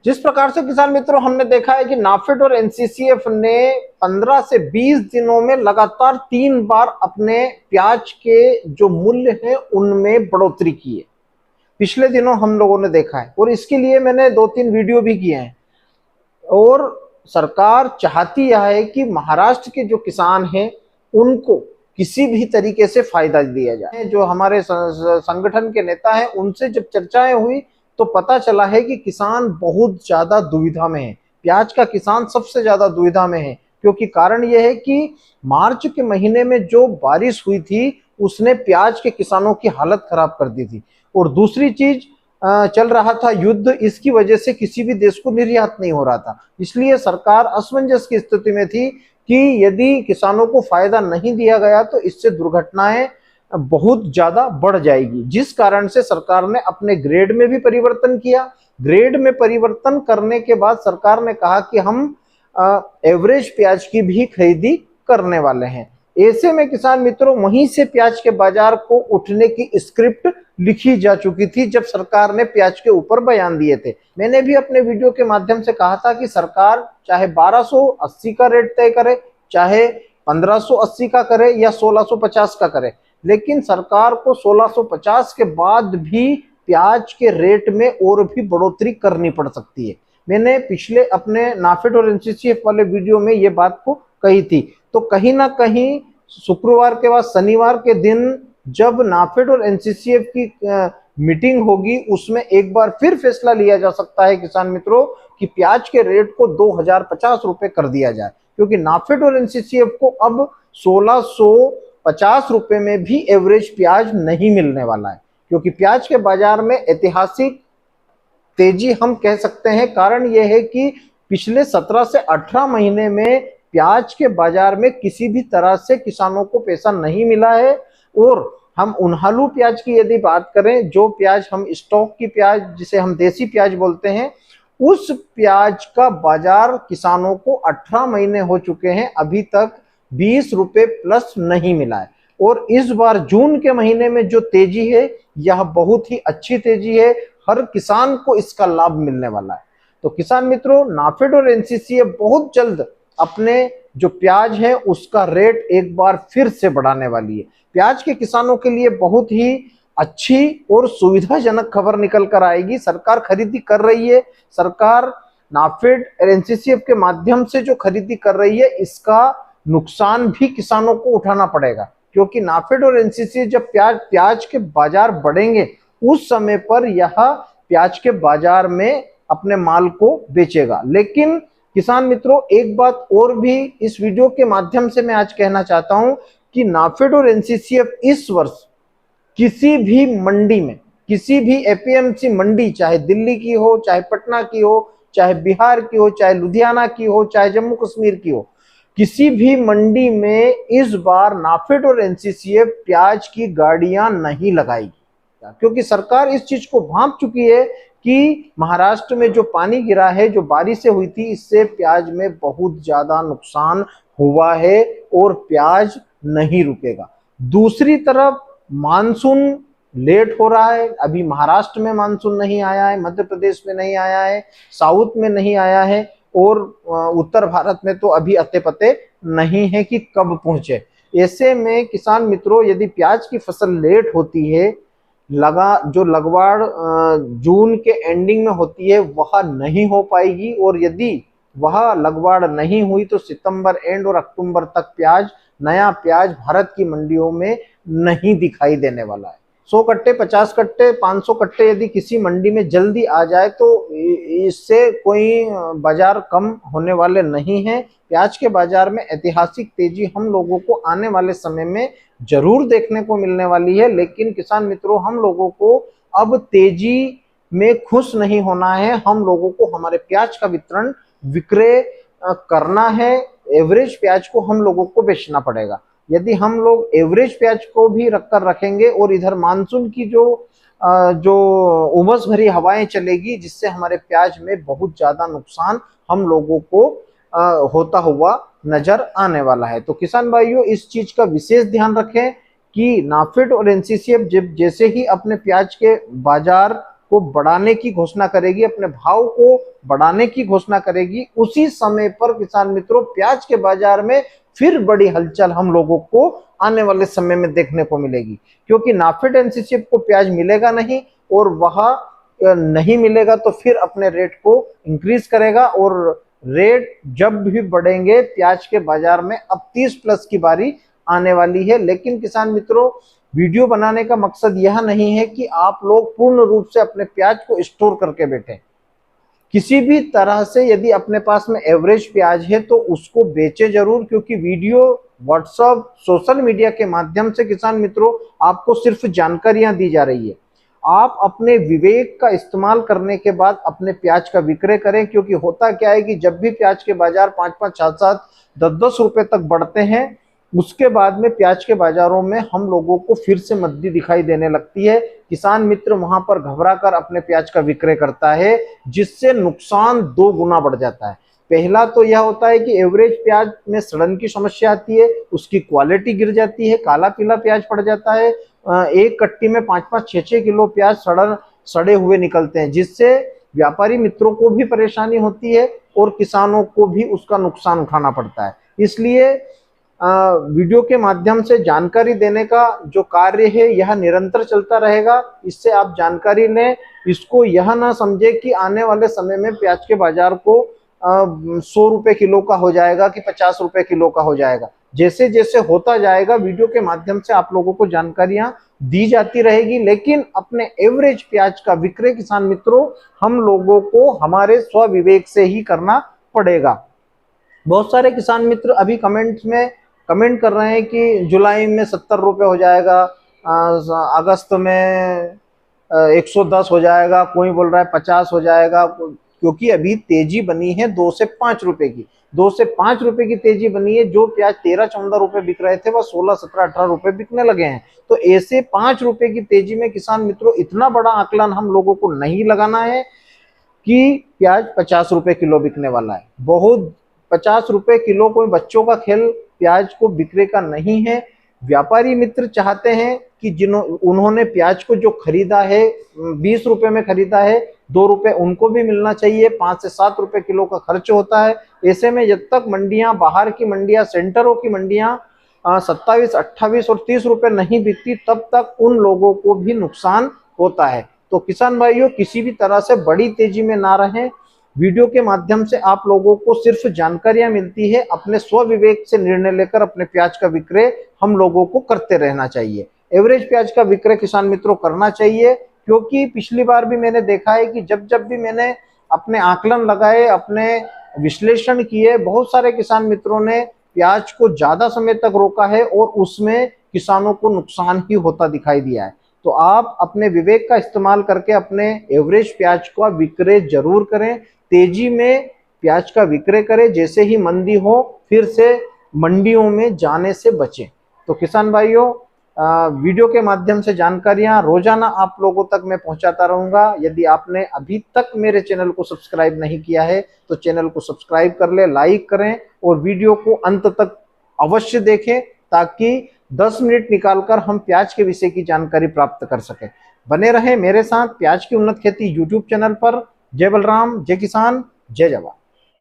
जिस प्रकार से किसान मित्रों हमने देखा है कि नाफेड और एनसीसीएफ ने 15 से 20 दिनों में लगातार 3 बार अपने प्याज के जो मूल्य है उनमें बढ़ोतरी की है। पिछले दिनों हम लोगों ने देखा है और इसके लिए मैंने 2-3 वीडियो भी किए हैं। और सरकार चाहती यह है कि महाराष्ट्र के जो किसान हैं उनको किसी भी तरीके से फायदा दिया जाए। जो हमारे संगठन के नेता हैं उनसे जब चर्चाएं हुई तो पता चला है कि किसान बहुत ज्यादा दुविधा में है। प्याज का किसान सबसे ज्यादा दुविधा में है, क्योंकि कारण यह है कि मार्च के महीने में जो बारिश हुई थी उसने प्याज के किसानों की हालत खराब कर दी थी। और दूसरी चीज, चल रहा था युद्ध, इसकी वजह से किसी भी देश को निर्यात नहीं हो रहा था। इसलिए सरकार असमंजस की स्थिति में थी कि यदि किसानों को फायदा नहीं दिया गया तो इससे दुर्घटनाएं बहुत ज्यादा बढ़ जाएगी। जिस कारण से सरकार ने अपने ग्रेड में भी परिवर्तन किया। ग्रेड में परिवर्तन करने के बाद सरकार ने कहा कि हम एवरेज प्याज की भी खरीदी करने वाले हैं। ऐसे में किसान मित्रों वहीं से प्याज के बाजार को उठने की स्क्रिप्ट लिखी जा चुकी थी जब सरकार ने प्याज के ऊपर बयान दिए थे। मैंने भी अपने वीडियो के माध्यम से कहा था कि सरकार चाहे 1280 का रेट तय करे, चाहे 1580 का करे या 1650 का करे, लेकिन सरकार को 1650 के बाद भी प्याज के रेट में और भी बढ़ोतरी करनी पड़ सकती है। मैंने पिछले अपने नाफेड और एनसीसीएफ वाले वीडियो में ये बात को कही थी। तो कहीं ना कहीं शुक्रवार के बाद शनिवार के दिन जब नाफेड और एनसीसीएफ की मीटिंग होगी उसमें एक बार फिर फैसला लिया जा सकता है किसान मित्रों कि प्याज के रेट को 2050 रुपए कर दिया जाए, क्योंकि नाफेड और एनसीसीएफ को अब 1650 रुपए में भी एवरेज प्याज नहीं मिलने वाला है, क्योंकि प्याज के बाजार में ऐतिहासिक तेजी हम कह सकते हैं। कारण यह है कि पिछले 17 से 18 महीने में प्याज के बाजार में किसी भी तरह से किसानों को पैसा नहीं मिला है। और हम उन्हालू प्याज की यदि बात करें, जो प्याज हम स्टॉक की प्याज जिसे हम देसी प्याज बोलते हैं, उस प्याज का बाजार किसानों को 18 महीने हो चुके हैं, अभी तक 20 रुपए प्लस नहीं मिला है। और इस बार जून के महीने में जो तेजी है यह बहुत ही अच्छी तेजी है, हर किसान को इसका लाभ मिलने वाला है। तो किसान मित्रों, नाफेड और एनसीसीएफ बहुत जल्द अपने जो प्याज है उसका रेट एक बार फिर से बढ़ाने वाली है। प्याज के किसानों के लिए बहुत ही अच्छी और सुविधाजनक खबर निकल कर आएगी। सरकार खरीदी कर रही है, सरकार नाफेड और एनसीसीएफ के माध्यम से जो खरीदी कर रही है इसका नुकसान भी किसानों को उठाना पड़ेगा, क्योंकि नाफेड और एनसीसीएफ जब प्याज के बाजार बढ़ेंगे उस समय पर यह प्याज के बाजार में अपने माल को बेचेगा। लेकिन किसान मित्रों, एक बात और भी इस वीडियो के माध्यम से मैं आज कहना चाहता हूं कि नाफेड और एनसीसीएफ इस वर्ष किसी भी मंडी में, किसी भी एपीएमसी मंडी, चाहे दिल्ली की हो, चाहे पटना की हो, चाहे बिहार की हो, चाहे लुधियाना की हो, चाहे जम्मू कश्मीर की हो, किसी भी मंडी में इस बार नाफेड और एनसीसीएफ प्याज की गाड़ियां नहीं लगाएगी, क्योंकि सरकार इस चीज को भांप चुकी है कि महाराष्ट्र में जो पानी गिरा है, जो बारिशें हुई थी, इससे प्याज में बहुत ज्यादा नुकसान हुआ है और प्याज नहीं रुकेगा। दूसरी तरफ मानसून लेट हो रहा है, अभी महाराष्ट्र में मानसून नहीं आया है, मध्य प्रदेश में नहीं आया है, साउथ में नहीं आया है, और उत्तर भारत में तो अभी अते पते नहीं है कि कब पहुंचे। ऐसे में किसान मित्रों, यदि प्याज की फसल लेट होती है, जो लगवाड़ जून के एंडिंग में होती है वह नहीं हो पाएगी, और यदि वह लगवाड़ नहीं हुई तो सितंबर एंड और अक्टूबर तक नया प्याज भारत की मंडियों में नहीं दिखाई देने वाला है। 100 कट्टे, 50 कट्टे, 500 कट्टे यदि किसी मंडी में जल्दी आ जाए तो इससे कोई बाजार कम होने वाले नहीं है। प्याज के बाजार में ऐतिहासिक तेजी हम लोगों को आने वाले समय में जरूर देखने को मिलने वाली है। लेकिन किसान मित्रों, हम लोगों को अब तेजी में खुश नहीं होना है, हम लोगों को हमारे प्याज का विक्रय करना है। एवरेज प्याज को हम लोगों को बेचना पड़ेगा। यदि हम लोग एवरेज प्याज को भी रखेंगे और इधर मानसून की जो उमस भरी हवाएं चलेगी, जिससे हमारे प्याज में बहुत ज्यादा नुकसान हम लोगों को होता हुआ नजर आने वाला है। तो किसान भाइयों, इस चीज का विशेष ध्यान रखें कि नाफेड और एनसीसीएफ जैसे ही अपने प्याज के बाजार को बढ़ाने की घोषणा करेगी, अपने भाव को बढ़ाने की घोषणा करेगी, उसी समय पर किसान मित्रों प्याज के बाजार में फिर बड़ी हलचल हम लोगों को आने वाले समय में देखने को मिलेगी। क्योंकि नाफेड एनसीसीएफ को प्याज मिलेगा नहीं, और वह नहीं मिलेगा तो फिर अपने रेट को इंक्रीज करेगा, और रेट जब भी बढ़ेंगे प्याज के बाजार में अब 30 प्लस की बारी आने वाली है। लेकिन किसान मित्रों, वीडियो बनाने का मकसद यह नहीं है कि आप लोग पूर्ण रूप से अपने प्याज को स्टोर करके बैठे। किसी भी तरह से यदि अपने पास में एवरेज प्याज है तो उसको बेचे जरूर, क्योंकि वीडियो, व्हाट्सएप, सोशल मीडिया के माध्यम से किसान मित्रों आपको सिर्फ जानकारियां दी जा रही है। आप अपने विवेक का इस्तेमाल करने के बाद अपने प्याज का विक्रय करें, क्योंकि होता क्या है कि जब भी प्याज के बाजार 5-5, 7-7, 10-10 रुपए तक बढ़ते हैं, उसके बाद में प्याज के बाजारों में हम लोगों को फिर से मंदी दिखाई देने लगती है। किसान मित्र वहां पर घबरा कर अपने प्याज का विक्रय करता है, जिससे नुकसान 2 गुना बढ़ जाता है। पहला तो यह होता है कि एवरेज प्याज में सड़न की समस्या आती है, उसकी क्वालिटी गिर जाती है, काला पीला प्याज पड़ जाता है। एक कट्टी में 5-5, 6-6 किलो प्याज सड़े हुए निकलते हैं, जिससे व्यापारी मित्रों को भी परेशानी होती है और किसानों को भी उसका नुकसान उठाना पड़ता है। इसलिए वीडियो के माध्यम से जानकारी देने का जो कार्य है यह निरंतर चलता रहेगा। इससे आप जानकारी लें, इसको यह ना समझे कि आने वाले समय में प्याज के बाजार को 100 रुपए किलो का हो जाएगा कि 50 रुपए किलो का हो जाएगा। जैसे जैसे होता जाएगा वीडियो के माध्यम से आप लोगों को जानकारियां दी जाती रहेगी, लेकिन अपने एवरेज प्याज का विक्रय किसान मित्रों हम लोगों को हमारे स्व विवेक से ही करना पड़ेगा। बहुत सारे किसान मित्र अभी कमेंट्स में कमेंट कर रहे हैं कि जुलाई में 70 रुपए हो जाएगा, अगस्त में 110 हो जाएगा, कोई बोल रहा है 50 हो जाएगा, क्योंकि अभी तेजी बनी है 2 से 5 रुपए की। 2 से 5 रुपए की तेजी बनी है। जो प्याज 13-14 रुपए बिक रहे थे वह 16-17-18 रुपए बिकने लगे हैं। तो ऐसे 5 रुपए की तेजी में किसान मित्रों इतना बड़ा आकलन हम लोगों को नहीं लगाना है कि प्याज 50 रुपए किलो बिकने वाला है। बहुत 50 रुपए किलो कोई बच्चों का खेल प्याज को बिक्री का नहीं है। व्यापारी मित्र चाहते हैं कि उन्होंने प्याज को जो खरीदा है 20 रुपए में खरीदा है, 2 रुपए उनको भी मिलना चाहिए। 5 से 7 रुपए किलो का खर्च होता है। ऐसे में जब तक मंडियां, बाहर की मंडियां, सेंटरों की मंडियां 27, 28 और 30 रुपए नहीं बिकती, तब तक उन लोगों को भी नुकसान होता है। तो किसान भाइयों, किसी भी तरह से बड़ी तेजी में ना रहें। वीडियो के माध्यम से आप लोगों को सिर्फ जानकारियां मिलती है, अपने स्व विवेक से निर्णय लेकर अपने प्याज का विक्रय हम लोगों को करते रहना चाहिए। एवरेज प्याज का विक्रय किसान मित्रों करना चाहिए, क्योंकि पिछली बार भी मैंने देखा है कि जब जब भी मैंने अपने आकलन लगाए, अपने विश्लेषण किए, बहुत सारे किसान मित्रों ने प्याज को ज्यादा समय तक रोका है और उसमें किसानों को नुकसान ही होता दिखाई दिया है। तो आप अपने विवेक का इस्तेमाल करके अपने एवरेज प्याज का विक्रय जरूर करें। तेजी में प्याज का विक्रय करें। जैसे ही मंदी हो फिर से मंडियों में जाने से बचें। तो किसान भाइयों, वीडियो के माध्यम से जानकारियां रोजाना आप लोगों तक मैं पहुंचाता रहूंगा। यदि आपने अभी तक मेरे चैनल को सब्सक्राइब नहीं किया है तो चैनल को सब्सक्राइब कर ले, लाइक करें और वीडियो को अंत तक अवश्य देखें, ताकि 10 मिनट निकालकर हम प्याज के विषय की जानकारी प्राप्त कर सकें। बने रहें मेरे साथ प्याज की उन्नत खेती यूट्यूब चैनल पर। जय बलराम, जय किसान, जय जवान।